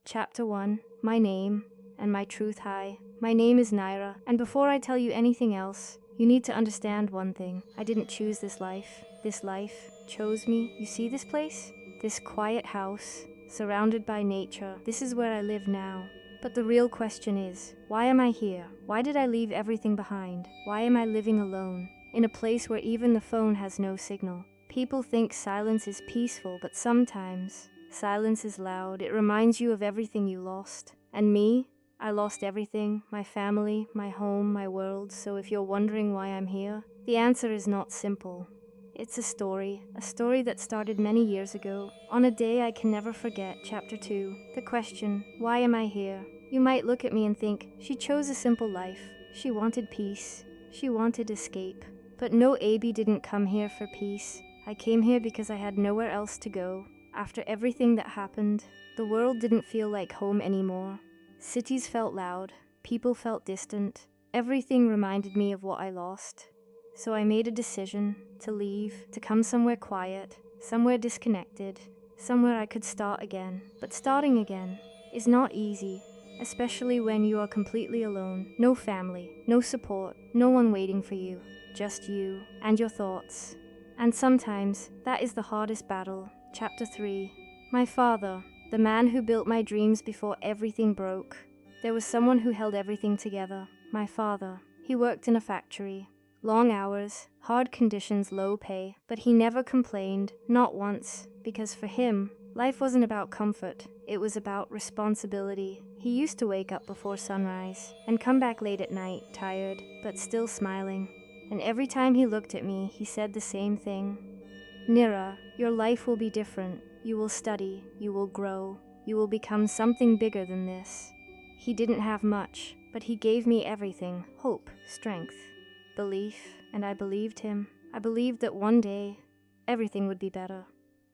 Chapter 1. My name and my truth high. My name is Nyra, and before I tell you anything else, you need to understand one thing. I didn't choose this life. This life chose me. You see this place? This quiet house, surrounded by nature. This is where I live now. But the real question is, why am I here? Why did I leave everything behind? Why am I living alone, in a place where even the phone has no signal? People think silence is peaceful, but sometimes silence is loud. It reminds you of everything you lost. And me? I lost everything, my family, my home, my world. So if you're wondering why I'm here, the answer is not simple. It's a story that started many years ago, on a day I can never forget. Chapter 2. The question, why am I here? You might look at me and think, she chose a simple life. She wanted peace. She wanted escape. But no, Abby didn't come here for peace. I came here because I had nowhere else to go. After everything that happened, the world didn't feel like home anymore. Cities felt loud, people felt distant. Everything reminded me of what I lost. So I made a decision to leave, to come somewhere quiet, somewhere disconnected, somewhere I could start again. But starting again is not easy, especially when you are completely alone. No family, no support, no one waiting for you, just you and your thoughts. And sometimes that is the hardest battle. Chapter 3. My father, the man who built my dreams before everything broke. There was someone who held everything together. My father. He worked in a factory. Long hours, hard conditions, low pay. But he never complained, not once, because for him, life wasn't about comfort. It was about responsibility. He used to wake up before sunrise and come back late at night, tired, but still smiling. And every time he looked at me, he said the same thing. Nyra, your life will be different. You will study, you will grow, you will become something bigger than this. He didn't have much, but he gave me everything: hope, strength, belief, and I believed him. I believed that one day, everything would be better.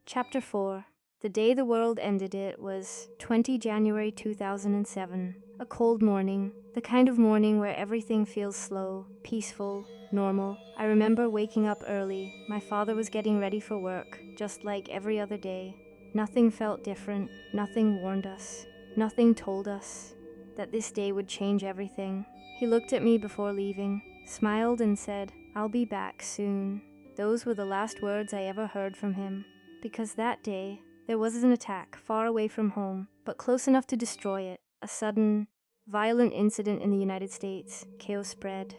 Chapter 4. The day the world ended. It was 20 January 2007. A cold morning, the kind of morning where everything feels slow, peaceful, normal. I remember waking up early. My father was getting ready for work, just like every other day. Nothing felt different. Nothing warned us. Nothing told us that this day would change everything. He looked at me before leaving, smiled and said, "I'll be back soon." Those were the last words I ever heard from him. Because that day, there was an attack far away from home, but close enough to destroy it. A sudden, violent incident in the United States. Chaos spread.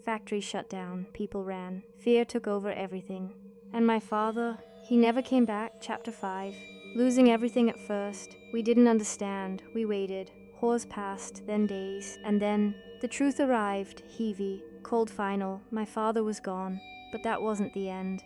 Factories shut down. People ran. Fear took over everything. And my father, he never came back. Chapter 5. Losing everything at first. We didn't understand. We waited. Hours passed, then days, and then the truth arrived. Heavy, cold, final. My father was gone. But that wasn't the end.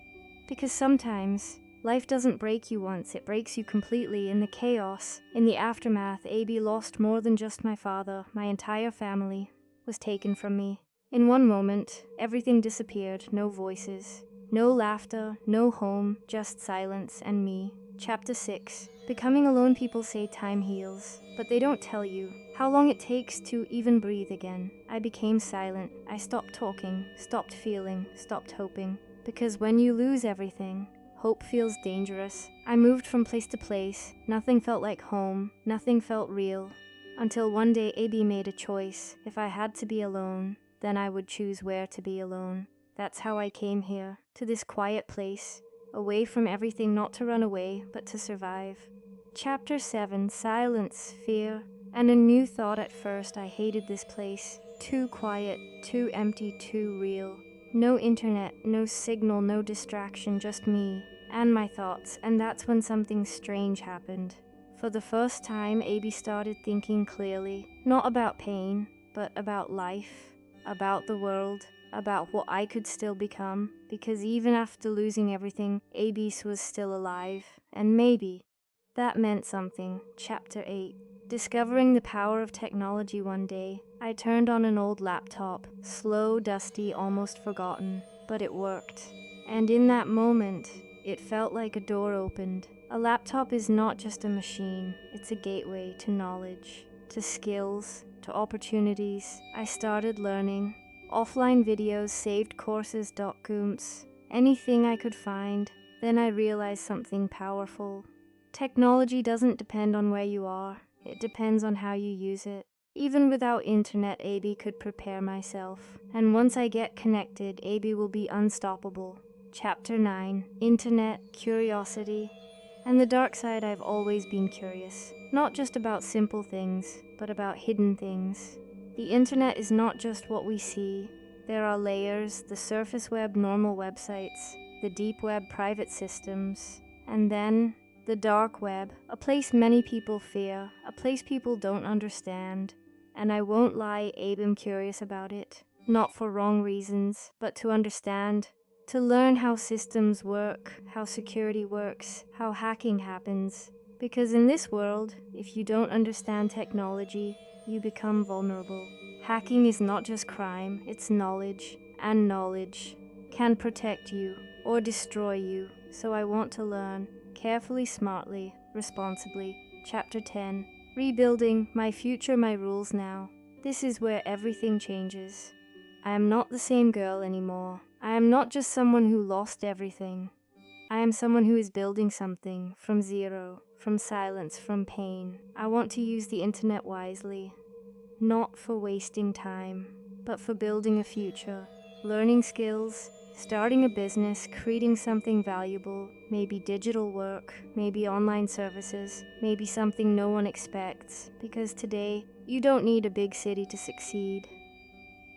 Because sometimes life doesn't break you once, it breaks you completely. In the chaos, in the aftermath, Abby lost more than just my father. My entire family was taken from me. In one moment, everything disappeared. No voices, no laughter, no home, just silence and me. Chapter 6. Becoming alone. People say time heals, but they don't tell you how long it takes to even breathe again. I became silent. I stopped talking, stopped feeling, stopped hoping. Because when you lose everything, hope feels dangerous. I moved from place to place. Nothing felt like home. Nothing felt real. Until one day Abby made a choice. If I had to be alone, then I would choose where to be alone. That's how I came here, to this quiet place, away from everything, not to run away, but to survive. Chapter 7. Silence, fear, and a new thought. At first I hated this place. Too quiet, too empty, too real. No internet, no signal, no distraction, just me and my thoughts. And that's when something strange happened. For the first time, Abby started thinking clearly, not about pain, but about life, about the world, about what I could still become. Because even after losing everything, Abby was still alive, and maybe that meant something. Chapter 8. Discovering the power of technology. One day, I turned on an old laptop, slow, dusty, almost forgotten, but it worked. And in that moment, it felt like a door opened. A laptop is not just a machine, it's a gateway to knowledge, to skills, to opportunities. I started learning. Offline videos, saved courses, documents, anything I could find. Then I realized something powerful. Technology doesn't depend on where you are. It depends on how you use it. Even without internet, AB could prepare myself. And once I get connected, AB will be unstoppable. Chapter 9. Internet, Curiosity. And the dark side, I've always been curious. Not just about simple things, but about hidden things. The internet is not just what we see. There are layers, the surface web, normal websites, the deep web, private systems, and then the dark web, a place many people fear, a place people don't understand. And I won't lie, Abe, I'm curious about it. Not for wrong reasons, but to understand. To learn how systems work, how security works, how hacking happens. Because in this world, if you don't understand technology, you become vulnerable. Hacking is not just crime, it's knowledge, and knowledge can protect you or destroy you. So I want to learn, carefully, smartly, responsibly. Chapter 10. Rebuilding, my future, my rules now. This is where everything changes. I am not the same girl anymore. I am not just someone who lost everything. I am someone who is building something from zero, from silence, from pain. I want to use the internet wisely, not for wasting time, but for building a future, learning skills, starting a business, creating something valuable, maybe digital work, maybe online services, maybe something no one expects, because today, you don't need a big city to succeed.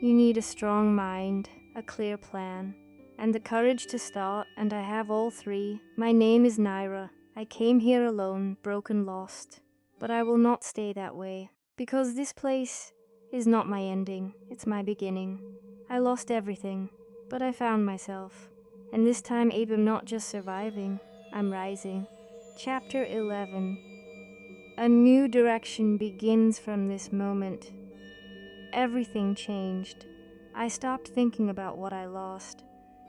You need a strong mind, a clear plan, and the courage to start, and I have all three. My name is Nyra. I came here alone, broken, lost. But I will not stay that way, because this place is not my ending, it's my beginning. I lost everything, but I found myself. And this time, Abe, I'm not just surviving, I'm rising. Chapter 11. A new direction begins from this moment. Everything changed. I stopped thinking about what I lost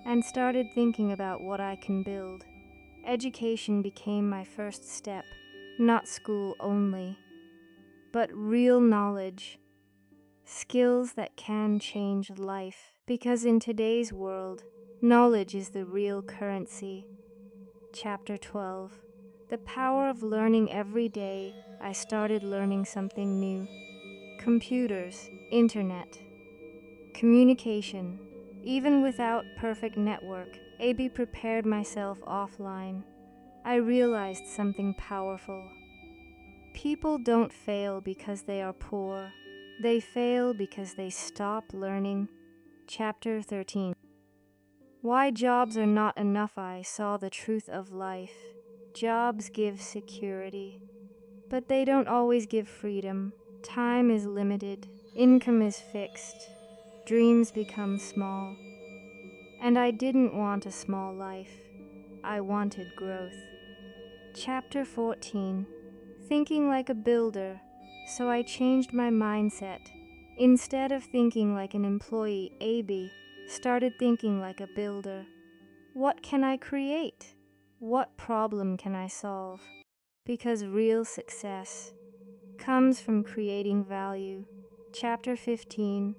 and started thinking about what I can build. Education became my first step, not school only, but real knowledge, skills that can change life. Because in today's world, knowledge is the real currency. Chapter 12. The power of learning every day. I started learning something new. Computers, internet, communication. Even without perfect network, AB prepared myself offline. I realized something powerful. People don't fail because they are poor. They fail because they stop learning. Chapter 13. Why jobs are not enough. I saw the truth of life. Jobs give security, but they don't always give freedom. Time is limited. Income is fixed. Dreams become small. And I didn't want a small life. I wanted growth. Chapter 14. Thinking like a builder. So I changed my mindset. Instead of thinking like an employee, AB started thinking like a builder. What can I create? What problem can I solve? Because real success comes from creating value. Chapter 15.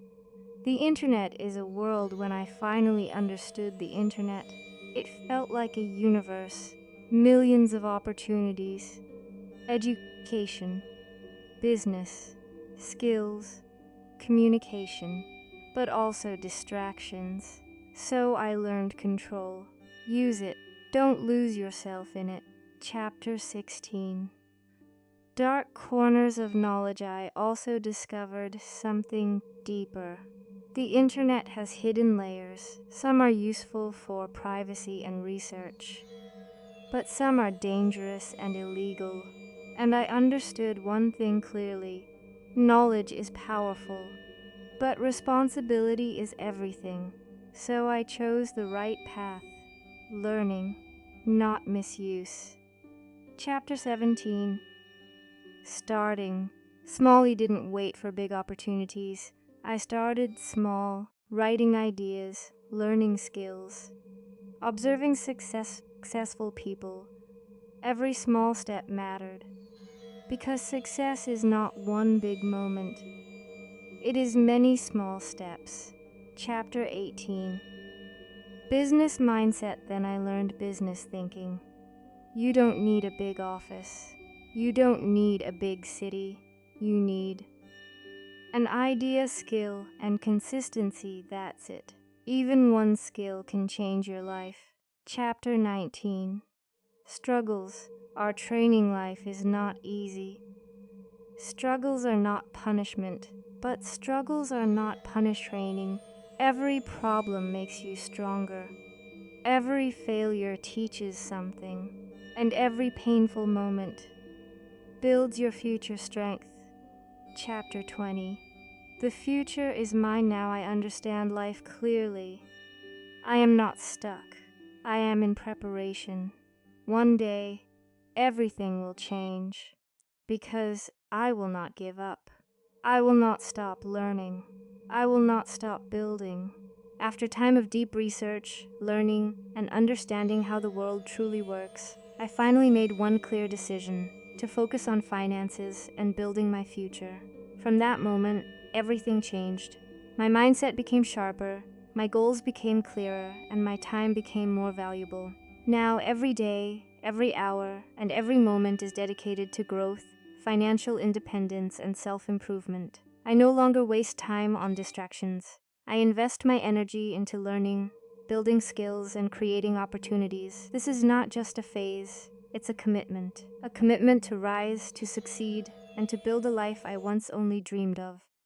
The internet is a world. When I finally understood the internet, it felt like a universe. Millions of opportunities. Education, business, skills, communication, but also distractions. So I learned control. Use it. Don't lose yourself in it. Chapter 16. Dark corners of knowledge. I also discovered something deeper. The internet has hidden layers. Some are useful for privacy and research, but some are dangerous and illegal. And I understood one thing clearly. Knowledge is powerful, but responsibility is everything. So I chose the right path. Learning, not misuse. Chapter 17. Starting. Smalley didn't wait for big opportunities. I started small, writing ideas, learning skills, observing successful people. Every small step mattered, because success is not one big moment. It is many small steps. Chapter 18. Business mindset. Then I learned business thinking. You don't need a big office. You don't need a big city. You need an idea, skill, and consistency. That's it. Even one skill can change your life. Chapter 19. Struggles. Our training life is not easy. Struggles are not punishment, but struggles are not training. Every problem makes you stronger. Every failure teaches something, and every painful moment builds your future strength. Chapter 20. The future is mine now. I understand life clearly. I am not stuck. I am in preparation. One day, everything will change, because I will not give up. I will not stop learning. I will not stop building. After time of deep research, learning, and understanding how the world truly works, I finally made one clear decision: to focus on finances and building my future. From that moment, everything changed. My mindset became sharper, my goals became clearer, and my time became more valuable. Now, every day, every hour, and every moment is dedicated to growth, financial independence, and self-improvement. I no longer waste time on distractions. I invest my energy into learning, building skills, and creating opportunities. This is not just a phase, it's a commitment to rise, to succeed, and to build a life I once only dreamed of.